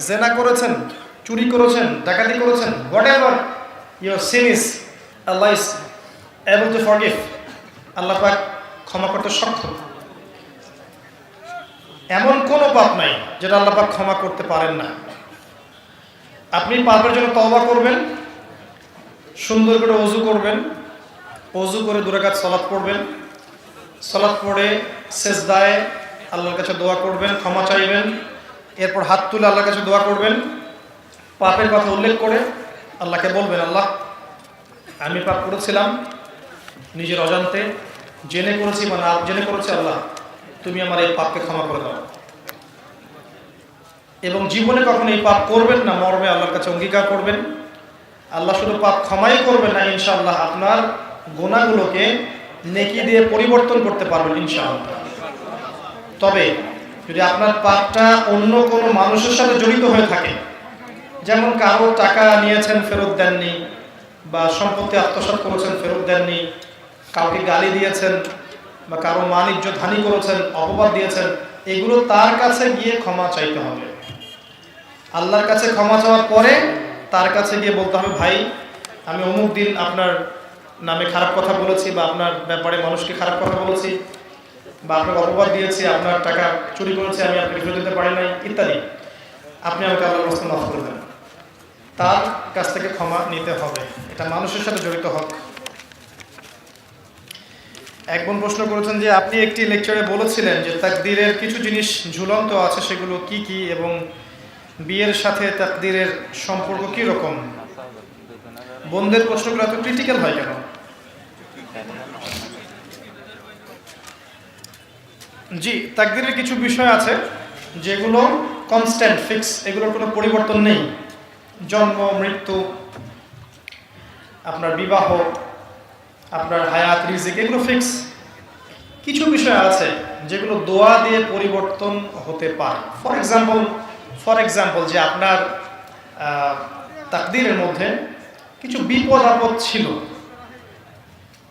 জেনা করেছেন, চুরি করেছেন, ডাকাতি করেছেন, whatever your sin is, Allah is able to forgive. Allah পাক ক্ষমা করতে সক্ষম। এমন কোনো পাপ নাই যেটা আল্লাহ পাক ক্ষমা করতে পারেন না। আপনি পাপের জন্য তওবা করবেন, সুন্দর করে ওযু করবেন, ওযু করে 2 রাকাত সালাত পড়বেন, সালাত পড়ে সেজদায় আল্লাহর কাছে দোয়া করবেন, ক্ষমা চাইবেন, এরপর হাত তুলে আল্লাহর কাছে দোয়া করবেন, পাপের কথা উল্লেখ করে আল্লাহকে বলবেন, আল্লাহ আমি পাপ করেছিলাম নিজের অজান্তে, জেনে করেছি বা না জেনে করেছি, আল্লাহ তুমি আমার এই পাপকে ক্ষমা করে দাও। এবং জীবনে কখনো এই পাপ করবেন না মর্মে আল্লাহর কাছে অঙ্গীকার করবেন। আল্লাহ শুধু পাপ ক্ষমাই করবেন না, ইনশাআল্লাহ আপনার গুনাহগুলোকে নেকি দিয়ে পরিবর্তন করতে পারবেন ইনশাআল্লাহ। তবে যদি আপনার পাপটা অন্য কোনো মানুষের সাথে জড়িত হয়ে থাকে, যেমন কারো টাকা নিয়েছেন ফেরত দেননি, বা সম্পত্তি আত্মসাৎ করেছেন ফেরত দেননি, কাউকে গালি দিয়েছেন, বা কারো মান ইজ্জত হানি করেছেন, অপবাদ দিয়েছেন, এগুলো তার কাছে গিয়ে ক্ষমা চাইতে হবে। আল্লাহর কাছে ক্ষমা চাওয়ার পরে তার কাছে গিয়ে বলতে হবে, ভাই আমি অমুক দিন আপনার নামে খারাপ কথা বলেছি, বা আপনার ব্যাপারে মানুষকে খারাপ কথা বলেছি, বা আপনাকে অপবাদ দিয়েছি, আপনার টাকা চুরি করেছি, আমি আপনাকে ফেরত দিতে পারি নাই ইত্যাদি। আপনি আমাকে আল্লাহর রাস্তায় মাফ করে দেন, তার কাছ থেকে ক্ষমা নিতে হবে। এটা মানুষের সাথে জড়িত হক। এক বোন প্রশ্ন করেছেন যে আপনি একটি লেকচারে বলেছিলেন যে তাকদীরের কিছু জিনিস ঝুলন্ত আছে, সেগুলো কি কি, এবং বিয়ের সাথে তাকদীরের সম্পর্ক কি রকম? বোনদের প্রশ্নগুলো এত ক্রিটিক্যাল হয় কেন? জি, তাকদীরের কিছু বিষয় আছে যেগুলো কনস্ট্যান্ট, ফিক্স, এগুলোর কোনো পরিবর্তন নেই। জন্ম, মৃত্যু, আপনার বিবাহ, আপনার হায়াত, রিজিক, এগুলো ফিক্স। কিছু বিষয় আছে যেগুলো দোয়া দিয়ে পরিবর্তন হতে পারে। ফর এক্সাম্পল যে আপনার তাকদীরের মধ্যে কিছু বিপদ আপদ ছিল,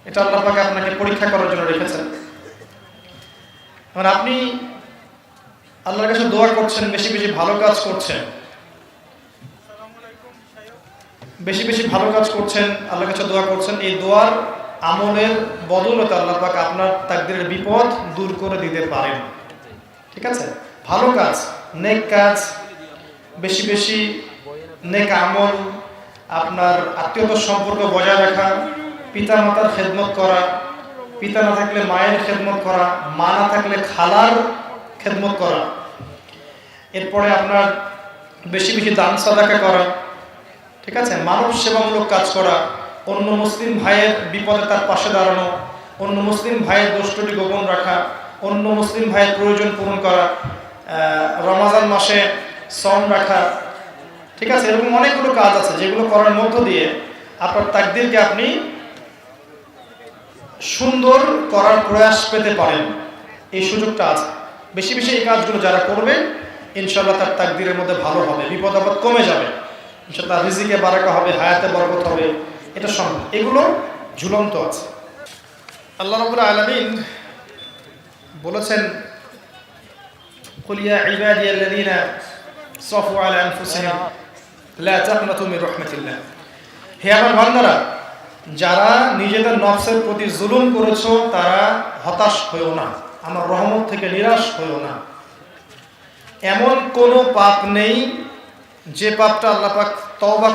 এটা আল্লাহ পাক আপনাকে পরীক্ষা করার জন্য রেখেছেন। মানে আপনি আল্লাহর কাছে দোয়া করছেন, বেশি বেশি ভালো কাজ করছেন, বেশি বেশি ভালো কাজ করছেন, আল্লাহর কাছে দোয়া করছেন, এই দোয়ার আমলের বদৌলতে আল্লাহ পাক আপনার তাকদীরের বিপদ দূর করে দিতে পারেন। ঠিক আছে? ভালো কাজ, নেক কাজ, বেশি বেশি নেক আমল, আপনার আত্মীয়তার সম্পর্ক বজায় রাখা, পিতা মাতার খেদমত করা, পিতা না থাকলে মায়ের খেদমত করা, মা না থাকলে খালার খেদমত করা, এরপরে আপনার বেশি বেশি দান সাদাকা করা, ঠিক আছে, মানব সেবামূলক কাজ করা, অন্য মুসলিম ভাইয়ের বিপদে তার পাশে দাঁড়ানো, অন্য মুসলিম ভাইয়ের দোষটি গোপন রাখা, অন্য মুসলিম ভাইয়ের প্রয়োজন পূরণ করা, রমাজান মাসে সওম রাখা, ঠিক আছে, এরকম অনেকগুলো কাজ আছে যেগুলো করার মধ্য দিয়ে আপনার তাকদীরকে আপনি সুন্দর করার প্রয়াস পেতে পারেন। এই সুযোগটা আছে। বেশি বেশি এই কাজগুলো যারা করবে ইনশাআল্লাহ তার তাকদীরের মধ্যে ভালো হবে, বিপদ আপদ কমে যাবে, ইনশাআল্লাহ রিজিকে বারাকা হবে, হায়াতে বরকত হবে, এটা সম্ভব। এগুলো ঝুলন্ত আছে। আল্লাহ রাব্বুল আলামিন বলেছেন, কুল ইয়া ইবাদিয়াল্লাযীনা সাফু আলা আনফুসিহিম লা তাকনাতু মির রাহমাতিল্লাহ। হে আমার বান্দারা, যারা নিজেদের নফসের প্রতি জুলুম করেছো তারা হতাশ হয়ো না, আমার রহমত থেকে নিরাশ হয়ো না। এমন কোনো পাপ নেই যে পাপটা আল্লাহ পাক তওবা